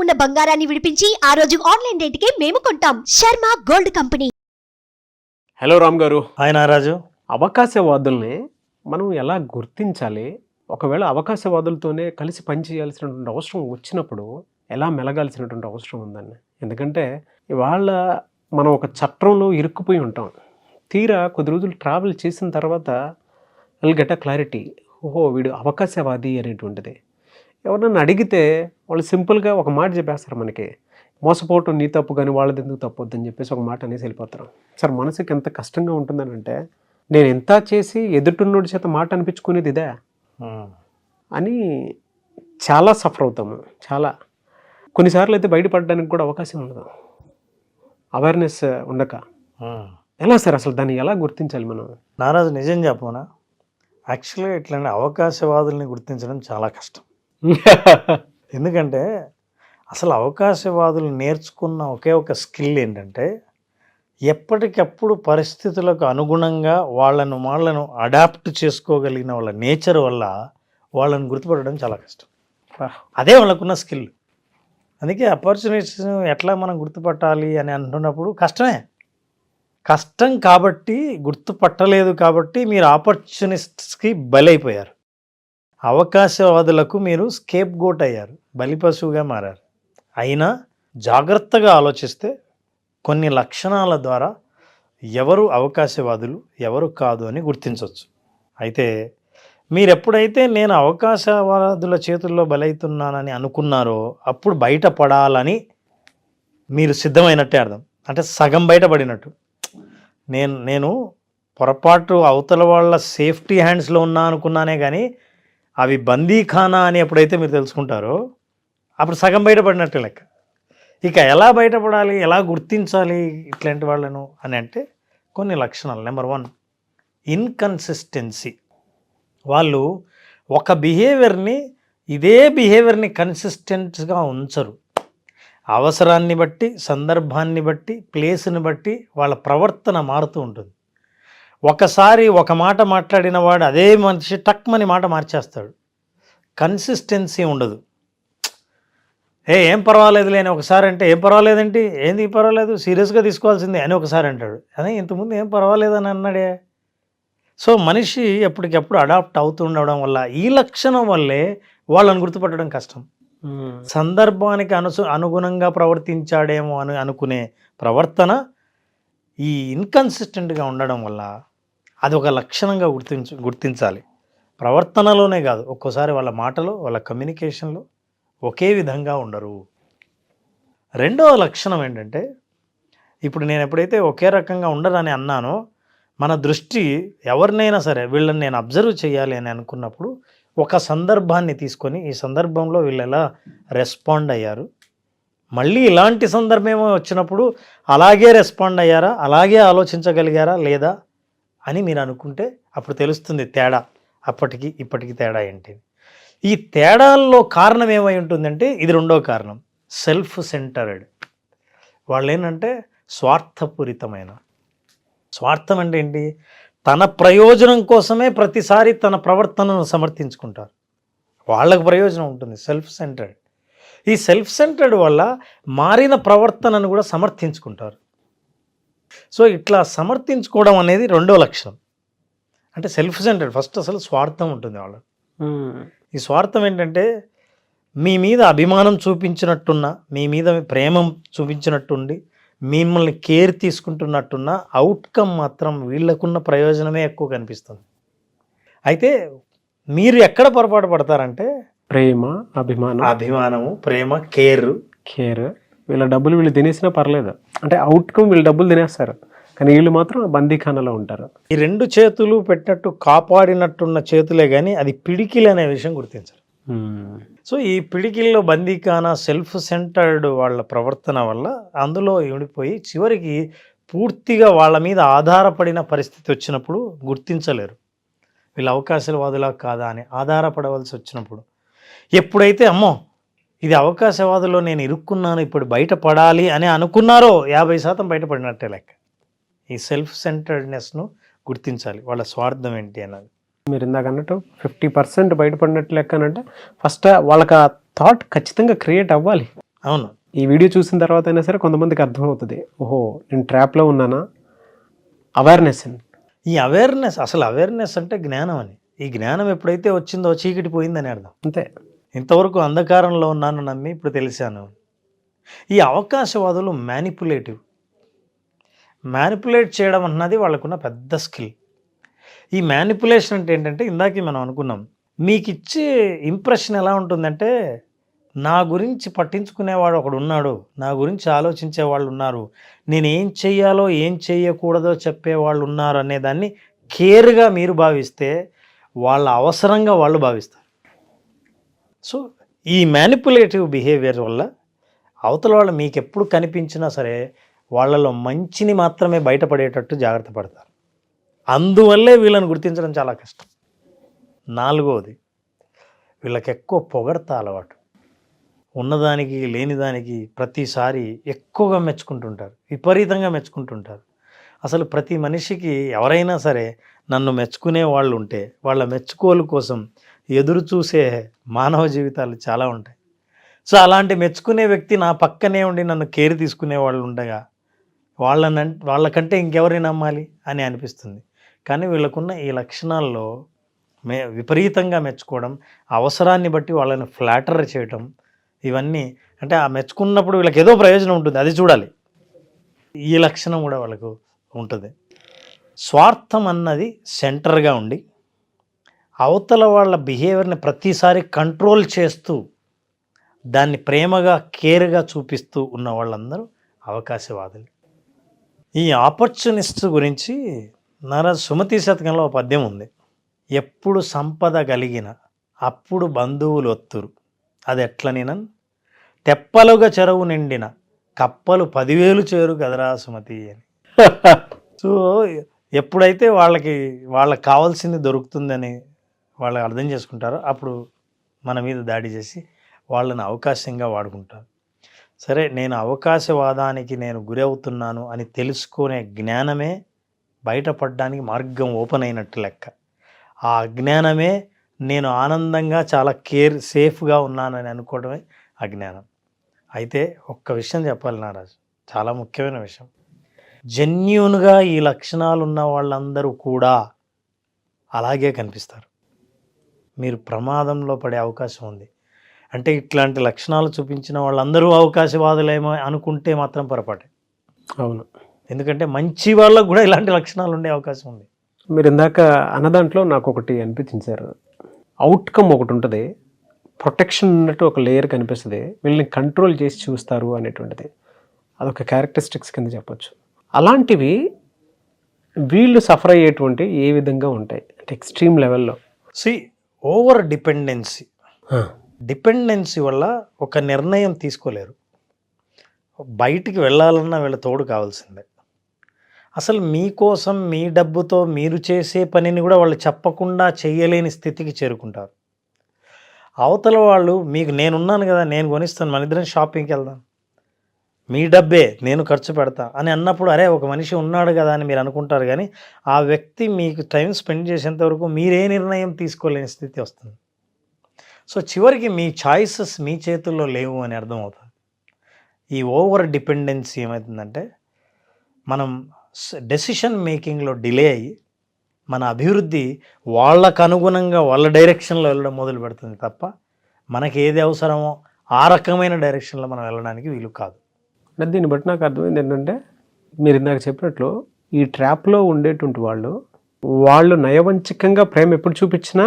ఉన్న బంగారాన్ని విడిపించి ఆ రోజు ఆన్లైన్ రేటుకే మేము కొంటాం. Sharma gold company. Hello Ram గారు. హాయ్ నారాజు. అవకాశవాదుల్ని మనం ఎలా గుర్తించాలి? ఒకవేళ అవకాశవాదులతోనే కలిసి పనిచేయాల్సినటువంటి అవసరం వచ్చినప్పుడు ఎలా మెలగాల్సినటువంటి అవసరం ఉందండి? ఎందుకంటే ఇవాళ మనం ఒక చట్రంలో ఇరుక్కుపోయి ఉంటాం. తీరా కొద్ది రోజులు ట్రావెల్ చేసిన తర్వాత విల్ గెట్ అ క్లారిటీ. ఓహో, వీడు అవకాశవాది అనేటువంటిది. ఎవరన్నా అడిగితే వాళ్ళు సింపుల్గా ఒక మాట చెప్పేస్తారు మనకి, మోసపోవటం నీ తప్పు కానీ వాళ్ళది ఎందుకు తప్పొద్దని చెప్పేసి ఒక మాట అనేసి వెళ్ళిపోతారు. సార్, మనసుకి ఎంత కష్టంగా ఉంటుందనంటే, నేను ఎంత చేసి ఎదుటిన్నోడి చేత మాట అనిపించుకునేది ఇదే అని చాలా సఫర్ అవుతాము. చాలా కొన్నిసార్లు అయితే బయటపడడానికి కూడా అవకాశం ఉండదు, అవేర్నెస్ ఉండక. ఎలా సార్ అసలు దాన్ని ఎలా గుర్తించాలి మనం? నారాజు, నిజం చెప్పమనా, యాక్చువల్గా ఇట్లాంటి అవకాశవాదుల్ని గుర్తించడం చాలా కష్టం. ఎందుకంటే అసలు అవకాశవాదులు నేర్చుకున్న ఒకే ఒక స్కిల్ ఏంటంటే, ఎప్పటికప్పుడు పరిస్థితులకు అనుగుణంగా వాళ్ళను అడాప్ట్ చేసుకోగలిగిన వాళ్ళ నేచర్ వల్ల వాళ్ళని గుర్తుపట్టడం చాలా కష్టం. అదే వాళ్ళకున్న స్కిల్. అందుకే ఆపర్చునిటీస్ ఎట్లా మనం గుర్తుపట్టాలి అని అంటున్నప్పుడు కష్టం కాబట్టి, గుర్తుపట్టలేదు కాబట్టి మీరు ఆపర్చునిస్ట్స్కి బలైపోయారు. అవకాశవాదులకు మీరు స్కేప్ గోట్ అయ్యారు, బలిపశువుగా మారారు. అయినా జాగ్రత్తగా ఆలోచిస్తే కొన్ని లక్షణాల ద్వారా ఎవరు అవకాశవాదులు ఎవరు కాదు అని గుర్తించవచ్చు. అయితే మీరు ఎప్పుడైతే నేను అవకాశవాదుల చేతుల్లో బలవుతున్నానని అనుకున్నారో అప్పుడు బయటపడాలని మీరు సిద్ధమైనట్టే అర్థం. అంటే సగం బయటపడినట్టు. నేను పొరపాటు అవతల వాళ్ళ సేఫ్టీ హ్యాండ్స్లో ఉన్నా అనుకున్నానే కానీ అవి బందీఖానా అని ఎప్పుడైతే మీరు తెలుసుకుంటారో అప్పుడు సగం బయటపడినట్టే లెక్క. ఇక ఎలా బయటపడాలి, ఎలా గుర్తించాలి ఇట్లాంటి వాళ్ళను అని అంటే కొన్ని లక్షణాలు. Number 1, inconsistency. వాళ్ళు ఒక ఇదే బిహేవియర్ని కన్సిస్టెంట్గా ఉంచరు. అవసరాన్ని బట్టి, సందర్భాన్ని బట్టి, ప్లేస్ని బట్టి వాళ్ళ ప్రవర్తన మారుతూ ఉంటుంది. ఒకసారి ఒక మాట మాట్లాడిన వాడు అదే మనిషి టక్మని మాట మార్చేస్తాడు. కన్సిస్టెన్సీ ఉండదు. ఏం పర్వాలేదులే అని ఒకసారి అంటే ఏం పర్వాలేదేంటి, ఏంది పర్వాలేదు, సీరియస్గా తీసుకోవాల్సిందే అని ఒకసారి అంటాడు. అదే ఇంతకుముందు ఏం పర్వాలేదని అన్నాడే. సో మనిషి ఎప్పటికెప్పుడు అడాప్ట్ అవుతుండడం వల్ల, ఈ లక్షణం వల్లే వాళ్ళని గుర్తుపట్టడం కష్టం. సందర్భానికి అనుగుణంగా ప్రవర్తించాడేమో అని అనుకునే ప్రవర్తన ఈ ఇన్కన్సిస్టెంట్గా ఉండడం వల్ల అది ఒక లక్షణంగా గుర్తించాలి. ప్రవర్తనలోనే కాదు, ఒక్కోసారి వాళ్ళ మాటలో, వాళ్ళ కమ్యూనికేషన్లో ఒకే విధంగా ఉండరు. రెండవ లక్షణం ఏంటంటే, ఇప్పుడు నేను ఎప్పుడైతే ఒకే రకంగా ఉండరని అన్నానో, మన దృష్టి ఎవరినైనా సరే వీళ్ళని నేను అబ్జర్వ్ చేయాలి అని అనుకున్నప్పుడు ఒక సందర్భాన్ని తీసుకొని, ఈ సందర్భంలో వీళ్ళు ఎలా రెస్పాండ్ అయ్యారు, మళ్ళీ ఇలాంటి సందర్భం వచ్చినప్పుడు అలాగే రెస్పాండ్ అయ్యారా, అలాగే ఆలోచించగలిగారా లేదా అని మీరు అనుకుంటే అప్పుడు తెలుస్తుంది తేడా. అప్పటికి ఇప్పటికి తేడా ఏంటి. ఈ తేడాల్లో కారణం ఏమై ఉంటుందంటే, ఇది రెండో కారణం, సెల్ఫ్ సెంటర్డ్. వాళ్ళు ఏంటంటే స్వార్థపూరితమైన. స్వార్థం అంటే ఏంటి? తన ప్రయోజనం కోసమే ప్రతిసారి తన ప్రవర్తనను సమర్థించుకుంటారు. వాళ్ళకు ప్రయోజనం ఉంటుంది. Self centred. ఈ సెల్ఫ్ సెంటర్డ్ వల్ల మారిన ప్రవర్తనను కూడా సమర్థించుకుంటారు. సో ఇట్లా సమర్థించుకోవడం అనేది రెండో లక్షణం. అంటే సెల్ఫ్ సెంటర్డ్. ఫస్ట్ అసలు స్వార్థం ఉంటుంది వాళ్ళకు. ఈ స్వార్థం ఏంటంటే, మీ మీద అభిమానం చూపించినట్టున్నా, మీ మీద ప్రేమ చూపించినట్టుండి, మిమ్మల్ని కేర్ తీసుకుంటున్నట్టున్న అవుట్కమ్ మాత్రం వీళ్ళకున్న ప్రయోజనమే ఎక్కువ కనిపిస్తుంది. అయితే మీరు ఎక్కడ పొరపాటు పడతారంటే, అభిమానము, ప్రేమ, కేర్. వీళ్ళ డబ్బులు వీళ్ళు తినేసినా పర్లేదు, అంటే అవుట్కమ్ వీళ్ళు డబ్బులు తినేస్తారు, కానీ వీళ్ళు మాత్రం బందీఖానాలో ఉంటారు. ఈ రెండు చేతులు పెట్టినట్టు కాపాడినట్టున్న చేతులే కానీ అది పిడికిలు అనే విషయం గుర్తించరు. సో ఈ పిడికిల్లో బందీఖానా, సెల్ఫ్ సెంటర్డ్ వాళ్ళ ప్రవర్తన వల్ల అందులో ఉండిపోయి చివరికి పూర్తిగా వాళ్ళ మీద ఆధారపడిన పరిస్థితి వచ్చినప్పుడు గుర్తించలేరు. వీళ్ళు అవకాశవాదులా కాదా అని ఆధారపడవలసి వచ్చినప్పుడు, ఎప్పుడైతే అమ్మో ఇది అవకాశవాదులో నేను ఇరుక్కున్నాను ఇప్పుడు బయటపడాలి అని అనుకున్నారో 50% బయటపడినట్టే లెక్క. ఈ సెల్ఫ్ సెంటర్డ్నెస్ను గుర్తించాలి, వాళ్ళ స్వార్థం ఏంటి అన్నది. మీరు ఇందాక అన్నట్టు 50% బయటపడినట్టు లెక్క అంటే ఫస్ట్ వాళ్ళకి ఆ థాట్ ఖచ్చితంగా క్రియేట్ అవ్వాలి. అవును. ఈ వీడియో చూసిన తర్వాత అయినా సరే కొంతమందికి అర్థమవుతుంది, ఓహో నేను ట్రాప్లో ఉన్నానా. అవేర్నెస్ అండి. ఈ అవేర్నెస్, అసలు అవేర్నెస్ అంటే జ్ఞానం అని. ఈ జ్ఞానం ఎప్పుడైతే వచ్చిందో చీకటి పోయిందని అర్థం. అంతే. ఇంతవరకు అంధకారంలో ఉన్నాను నమ్మి ఇప్పుడు తెలిసాను. ఈ అవకాశవాదులు మ్యానిపులేట్ చేయడం అన్నది వాళ్ళకున్న పెద్ద స్కిల్. ఈ మ్యానిపులేషన్ అంటే ఏంటంటే ఇందాకే మనం అనుకున్నాం, మీకు ఇచ్చే ఇంప్రెషన్ ఎలా ఉంటుందంటే, నా గురించి పట్టించుకునేవాడు ఒకడు ఉన్నాడు, నా గురించి ఆలోచించే వాళ్ళు ఉన్నారు, నేను ఏం చెయ్యాలో ఏం చెయ్యకూడదో చెప్పేవాళ్ళు ఉన్నారు అనేదాన్ని కేర్గా మీరు భావిస్తే వాళ్ళ అవసరంగా వాళ్ళు భావిస్తారు. సో ఈ మ్యానిపులేటివ్ బిహేవియర్ వల్ల అవతల వాళ్ళు మీకు ఎప్పుడు కనిపించినా సరే వాళ్ళలో మంచిని మాత్రమే బయటపడేటట్టు జాగ్రత్త పడతారు. అందువల్లే వీళ్ళని గుర్తించడం చాలా కష్టం. 4వది, వీళ్ళకి ఎక్కువ పొగడత అలవాటు. ఉన్నదానికి లేనిదానికి ప్రతిసారి ఎక్కువగా మెచ్చుకుంటుంటారు, విపరీతంగా మెచ్చుకుంటుంటారు. అసలు ప్రతి మనిషికి ఎవరైనా సరే నన్ను మెచ్చుకునే వాళ్ళు ఉంటే వాళ్ళ మెచ్చుకోలు కోసం ఎదురు చూసే మానవ జీవితాలు చాలా ఉంటాయి. సో అలాంటి మెచ్చుకునే వ్యక్తి నా పక్కనే ఉండి నన్ను కేర్ తీసుకునే వాళ్ళు ఉండగా వాళ్ళకంటే ఇంకెవరిని నమ్మాలి అని అనిపిస్తుంది. కానీ వీళ్ళకున్న ఈ లక్షణాల్లో విపరీతంగా మెచ్చుకోవడం, అవసరాన్ని బట్టి వాళ్ళని ఫ్లాటర్ చేయటం, ఇవన్నీ అంటే ఆ మెచ్చుకున్నప్పుడు వీళ్ళకి ఏదో ప్రయోజనం ఉంటుంది, అది చూడాలి. ఈ లక్షణం కూడా వాళ్ళకు ఉంటుంది. స్వార్థం అన్నది సెంటర్గా ఉండి అవతల వాళ్ళ బిహేవియర్ని ప్రతిసారి కంట్రోల్ చేస్తూ దాన్ని ప్రేమగా కేర్గా చూపిస్తూ ఉన్న వాళ్ళందరూ అవకాశవాదులు. ఈ ఆపర్చునిస్ట్ గురించి నారాజు సుమతి శతకంలో ఒక పద్యం ఉంది. ఎప్పుడు సంపద కలిగిన అప్పుడు బంధువులు ఒత్తురు, అది ఎట్లనినన్ తెప్పలుగా చెరువు నిండిన కప్పలు 10,000 చేరు కదరా సుమతి అని. సో ఎప్పుడైతే వాళ్ళకి కావాల్సింది దొరుకుతుందని వాళ్ళు అర్థం చేసుకుంటారో అప్పుడు మన మీద దాడి చేసి వాళ్ళని అవకాశంగా వాడుకుంటారు. సరే, నేను అవకాశవాదానికి గురి అవుతున్నాను అని తెలుసుకునే జ్ఞానమే బయటపడడానికి మార్గం ఓపెన్ అయినట్టు లెక్క. ఆ అజ్ఞానమే నేను ఆనందంగా చాలా సేఫ్గా ఉన్నానని అనుకోవడమే అజ్ఞానం. అయితే ఒక్క విషయం చెప్పాలి నారాజు, చాలా ముఖ్యమైన విషయం. జెన్యూన్గా ఈ లక్షణాలు ఉన్న వాళ్ళందరూ కూడా అలాగే కనిపిస్తారు. మీరు ప్రమాదంలో పడే అవకాశం ఉంది. అంటే ఇట్లాంటి లక్షణాలు చూపించిన వాళ్ళందరూ అవకాశవాదులేమో అనుకుంటే మాత్రం పొరపాటే. అవును. ఎందుకంటే మంచి వాళ్ళకు కూడా ఇలాంటి లక్షణాలు ఉండే అవకాశం ఉంది. మీరు ఇందాక అన్నదాంట్లో నాకు ఒకటి అనిపించారు. అవుట్కమ్ ఒకటి ఉంటుంది, ప్రొటెక్షన్ ఉన్నట్టు ఒక లేయర్ కనిపిస్తుంది, వీళ్ళని కంట్రోల్ చేసి చూస్తారు అనేటువంటిది. అదొక క్యారెక్టరిస్టిక్స్ కింద చెప్పొచ్చు. అలాంటివి వీళ్ళు సఫర్ అయ్యేటువంటి ఏ విధంగా ఉంటాయి అంటే ఎక్స్ట్రీమ్ లెవెల్లో. ఓవర్ డిపెండెన్సీ వల్ల ఒక నిర్ణయం తీసుకోలేరు. బయటికి వెళ్ళాలన్నా వీళ్ళ తోడు కావాల్సిందే. అసలు మీకోసం మీ డబ్బుతో మీరు చేసే పనిని కూడా వాళ్ళు చెప్పకుండా చేయలేని స్థితికి చేరుకుంటారు. అవతల వాళ్ళు మీకు నేనున్నాను కదా, నేను కొనిస్తాను, మన ఇద్దరం షాపింగ్కి వెళ్దాం, మీ డబ్బే నేను ఖర్చు పెడతా అని అన్నప్పుడు అరే ఒక మనిషి ఉన్నాడు కదా అని మీరు అనుకుంటారు. కానీ ఆ వ్యక్తి మీకు టైం స్పెండ్ చేసేంత వరకు మీరే నిర్ణయం తీసుకోలేని స్థితి వస్తుంది. సో చివరికి మీ చాయిసెస్ మీ చేతుల్లో లేవు అని అర్థమవుతుంది. ఈ ఓవర్ డిపెండెన్సీ ఏమవుతుందంటే మనం డెసిషన్ మేకింగ్లో డిలే అయ్యి మన అభివృద్ధి వాళ్ళకు అనుగుణంగా వాళ్ళ డైరెక్షన్లో వెళ్ళడం మొదలు పెడుతుంది తప్ప మనకి ఏది అవసరమో ఆ రకమైన డైరెక్షన్లో మనం వెళ్ళడానికి వీలు కాదు. అంటే దీన్ని బట్టి నాకు అర్థమైంది ఏంటంటే, మీరు ఇందాక చెప్పినట్లు ఈ ట్రాప్లో ఉండేటువంటి వాళ్ళు నయవంచికంగా ప్రేమ ఎప్పుడు చూపించినా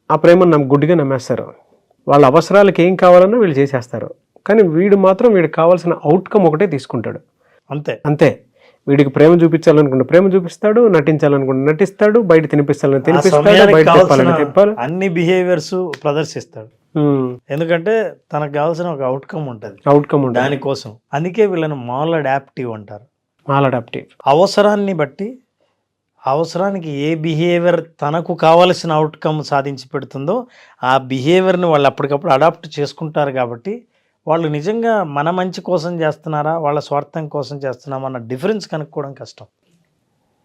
ఆ ప్రేమను గుడ్డిగా నమ్మేస్తారు. వాళ్ళ అవసరాలకు ఏం కావాలన్నా వీళ్ళు చేసేస్తారు. కానీ వీడు మాత్రం వీడికి కావాల్సిన అవుట్కమ్ ఒకటే తీసుకుంటాడు. అంతే. వీడికి ప్రేమ చూపించాలనుకుంటే ప్రేమ చూపిస్తాడు, నటించాలనుకుంటే నటిస్తాడు, బయట తినిపిస్తాలని తినిపిస్తాడు, బయట తిప్పాలని తిప్పాలి, అన్ని బిహేవియర్స్ ప్రదర్శిస్తాడు. ఎందుకంటే తనకు కావాల్సిన ఒక అవుట్కమ్ ఉంటుంది దానికోసం. అందుకే వీళ్ళని మాల్ అడాప్టివ్ అంటారు. అవసరాన్ని బట్టి, అవసరానికి ఏ బిహేవియర్ తనకు కావలసిన అవుట్కమ్ సాధించి పెడుతుందో ఆ బిహేవియర్ని వాళ్ళు అప్పటికప్పుడు అడాప్ట్ చేసుకుంటారు. కాబట్టి వాళ్ళు నిజంగా మన మంచి కోసం చేస్తున్నారా, వాళ్ళ స్వార్థం కోసం చేస్తున్నామా అన్న డిఫరెన్స్ కనుక్కోవడం కష్టం.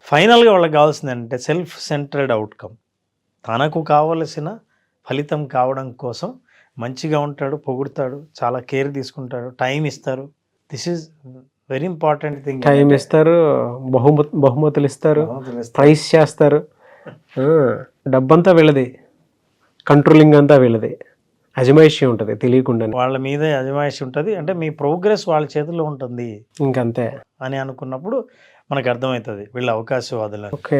ఫైనల్గా వాళ్ళకి కావాల్సింది అంటే సెల్ఫ్ సెంటర్డ్ అవుట్కమ్, తనకు కావలసిన ఫలితం కావడం కోసం మంచిగా ఉంటాడు, పొగుడుతాడు, చాలా కేర్ తీసుకుంటాడు, టైం ఇస్తారు. This is very important thing. Time ఇస్తారు, బహుమతులు ఇస్తారు, ప్రైస్ చేస్తారు. డబ్బంతా వీళ్ళది, కంట్రోలింగ్ అంతా వీళ్ళది, అజమాయిషి ఉంటుంది తెలియకుండా. వాళ్ళ మీద అజమాయిషి ఉంటుంది. అంటే మీ ప్రోగ్రెస్ వాళ్ళ చేతిలో ఉంటుంది ఇంకంతే అని అనుకున్నప్పుడు మనకు అర్థమవుతుంది వీళ్ళ అవకాశవాదులు. ఓకే,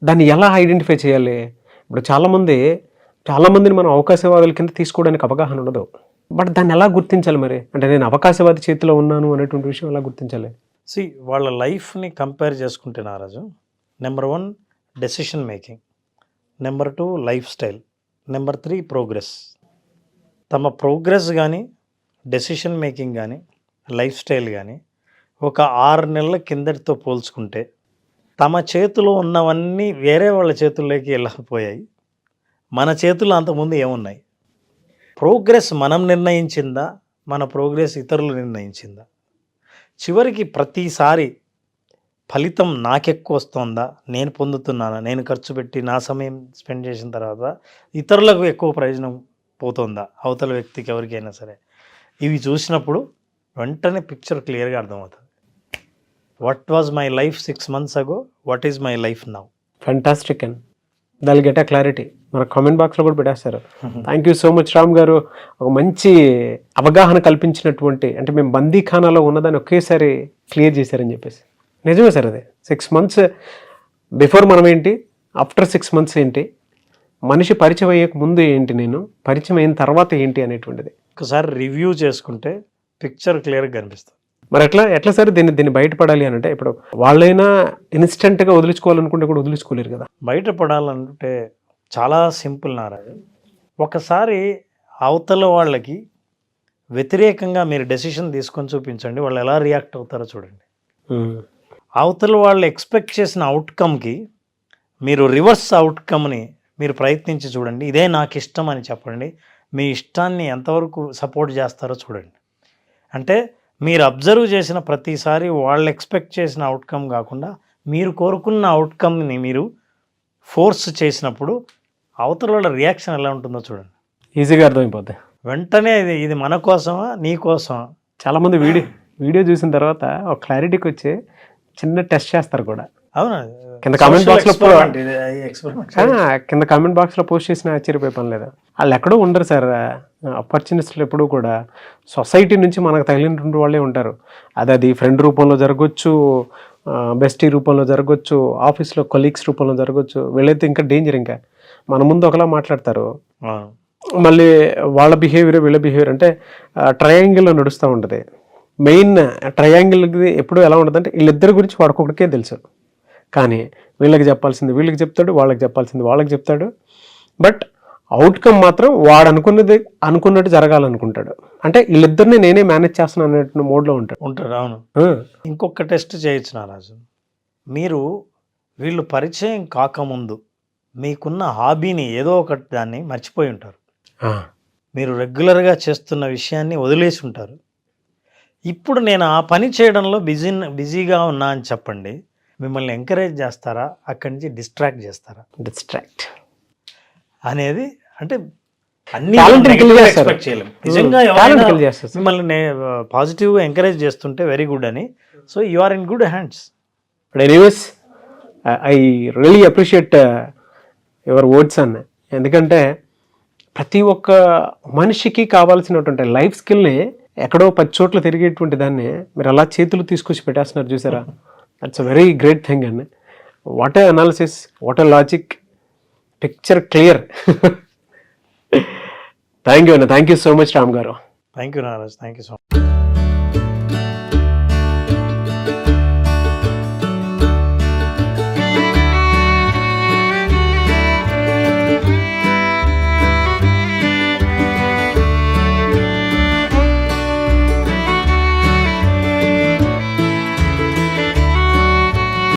దాన్ని ఎలా ఐడెంటిఫై చేయాలి? ఇప్పుడు చాలామందిని మనం అవకాశవాదుల కింద తీసుకోవడానికి అవగాహన ఉండదు. బట్ దాన్ని ఎలా గుర్తించాలి మరి? అంటే నేను అవకాశవాది చేతిలో ఉన్నాను అనేటువంటి విషయం ఎలా గుర్తించాలి? వాళ్ళ లైఫ్ని కంపేర్ చేసుకుంటే Naraju, number 1 decision making, number 2 life style, number 3 progress. తమ ప్రోగ్రెస్ కానీ, డెసిషన్ మేకింగ్ కానీ, లైఫ్ స్టైల్ కానీ ఒక 6 నెలల కిందటితో పోల్చుకుంటే తమ చేతిలో ఉన్నవన్నీ వేరే వాళ్ళ చేతుల్లోకి వెళ్ళకపోయాయి. మన చేతుల్లో అంతకుముందు ఏమున్నాయి? ప్రోగ్రెస్ మనం నిర్ణయించిందా, మన ప్రోగ్రెస్ ఇతరులు నిర్ణయించిందా? చివరికి ప్రతిసారి ఫలితం నాకెక్కువ వస్తుందా, నేను పొందుతున్నానా, నేను ఖర్చు పెట్టి నా సమయం స్పెండ్ చేసిన తర్వాత ఇతరులకు ఎక్కువ ప్రయోజనం పోతుందా, అవతల వ్యక్తికి ఎవరికైనా సరే? ఇవి చూసినప్పుడు వెంటనే పిక్చర్ క్లియర్గా అర్థమవుతుంది. What was my life 6 months ago, what is my life now? Fantastic and దాని గెట్ అ క్లారిటీ మన కామెంట్ బాక్స్లో కూడా పెట్టేస్తారు. Thank you so much Ram గారు, ఒక మంచి అవగాహన కల్పించినటువంటి, అంటే మేము బందీఖానాలో ఉన్నదాన్ని ఒకేసారి క్లియర్ చేశారని చెప్పేసి. నిజమే సార్, అదే 6 months బిఫోర్ మనం ఏంటి, ఆఫ్టర్ 6 months ఏంటి, మనిషి పరిచయం అయ్యే ముందు ఏంటి, నేను పరిచయం అయిన తర్వాత ఏంటి అనేటువంటిది ఒకసారి రివ్యూ చేసుకుంటే పిక్చర్ క్లియర్గా కనిపిస్తుంది. మరి ఎట్లా సార్ దీన్ని బయటపడాలి అని అంటే, ఇప్పుడు వాళ్ళైనా ఇన్స్టెంట్గా వదిలించుకోవాలనుకుంటే కూడా వదిలించుకోలేరు కదా. బయటపడాలంటే చాలా సింపుల్ నారాజు. ఒకసారి అవతల వాళ్ళకి వ్యతిరేకంగా మీరు డెసిషన్ తీసుకొని చూపించండి, వాళ్ళు ఎలా రియాక్ట్ అవుతారో చూడండి. అవతల వాళ్ళు ఎక్స్పెక్ట్ చేసిన అవుట్కమ్కి మీరు రివర్స్ అవుట్కమ్ని మీరు ప్రయత్నించి చూడండి. ఇదే నాకు ఇష్టం అని చెప్పండి. మీ ఇష్టాన్ని ఎంతవరకు సపోర్ట్ చేస్తారో చూడండి. అంటే మీరు అబ్జర్వ్ చేసిన ప్రతిసారి వాళ్ళు ఎక్స్పెక్ట్ చేసిన అవుట్కమ్ కాకుండా మీరు కోరుకున్న అవుట్కమ్ని మీరు ఫోర్స్ చేసినప్పుడు అవతల వాళ్ళ రియాక్షన్ ఎలా ఉంటుందో చూడండి. ఈజీగా అర్థమైపోద్ది. వెంటనే ఇది మన కోసమా, నీ కోసమా? చాలామంది వీడియో చూసిన తర్వాత ఒక క్లారిటీకి వచ్చి చిన్న టెస్ట్ చేస్తారు కూడా. అవునా? కింద కామెంట్ బాక్స్లో పోస్ట్ చేసిన ఆశ్చర్యపోయే పని లేదా. వాళ్ళు ఎక్కడో ఉండరు సార్, ఆపర్చునిస్టులు ఎప్పుడూ కూడా సొసైటీ నుంచి మనకు తగిలినటువంటి వాళ్ళే ఉంటారు. అది ఫ్రెండ్ రూపంలో జరగవచ్చు, బెస్టీ రూపంలో జరగవచ్చు, ఆఫీస్లో కొలీగ్స్ రూపంలో జరగవచ్చు. వీళ్ళైతే ఇంకా డేంజర్. ఇంకా మన ముందు ఒకలా మాట్లాడతారు, మళ్ళీ వాళ్ళ బిహేవియర్ వీళ్ళ బిహేవియర్ అంటే ట్రయాంగిల్లో నడుస్తూ ఉంటుంది. మెయిన్ ట్రయాంగిల్కి ఎప్పుడు ఎలా ఉంటుంది అంటే వీళ్ళిద్దరి గురించి వాడుకొకటికే తెలుసు, కానీ వీళ్ళకి చెప్పాల్సింది వీళ్ళకి చెప్తాడు, వాళ్ళకి చెప్పాల్సింది వాళ్ళకి చెప్తాడు. బట్ అవుట్కమ్ మాత్రం వాడు అనుకున్నట్టు జరగాలనుకుంటాడు. అంటే వీళ్ళిద్దరిని నేనే మేనేజ్ చేస్తున్నాను అనే మోడ్లో ఉంటాడు. అవును. ఇంకొక టెస్ట్ చేయొచ్చు నారాజు. మీరు వీళ్ళు పరిచయం కాకముందు మీకున్న హాబీని ఏదో ఒకటి దాన్ని మర్చిపోయి ఉంటారు. మీరు రెగ్యులర్గా చేస్తున్న విషయాన్ని వదిలేసి ఉంటారు. ఇప్పుడు నేను ఆ పని చేయడంలో బిజీగా ఉన్నా అని చెప్పండి. మిమ్మల్ని ఎంకరేజ్ చేస్తారా, అక్కడి నుంచి డిస్ట్రాక్ట్ చేస్తారా? డిస్ట్రాక్ట్ అనేది అంటే ఎక్స్పెక్ట్ చేయలేము. నిజంగా మిమ్మల్ని పాజిటివ్గా ఎంకరేజ్ చేస్తుంటే వెరీ గుడ్ అని, so you are in good hands. Anyways I really appreciate your words అన్న. ఎందుకంటే ప్రతి ఒక్క మనిషికి కావాల్సినటువంటి లైఫ్ స్కిల్ని ఎక్కడో 10 చోట్ల తిరిగేటువంటి దాన్ని మీరు అలా చేతులు తీసుకొచ్చి పెట్టేస్తున్నారు చూసారా. That's a very great thing అండి. What a analysis, what a logic, picture clear. Thank you అన్న, thank you so much Ram గారు. Thank you Naraj, thank you so much.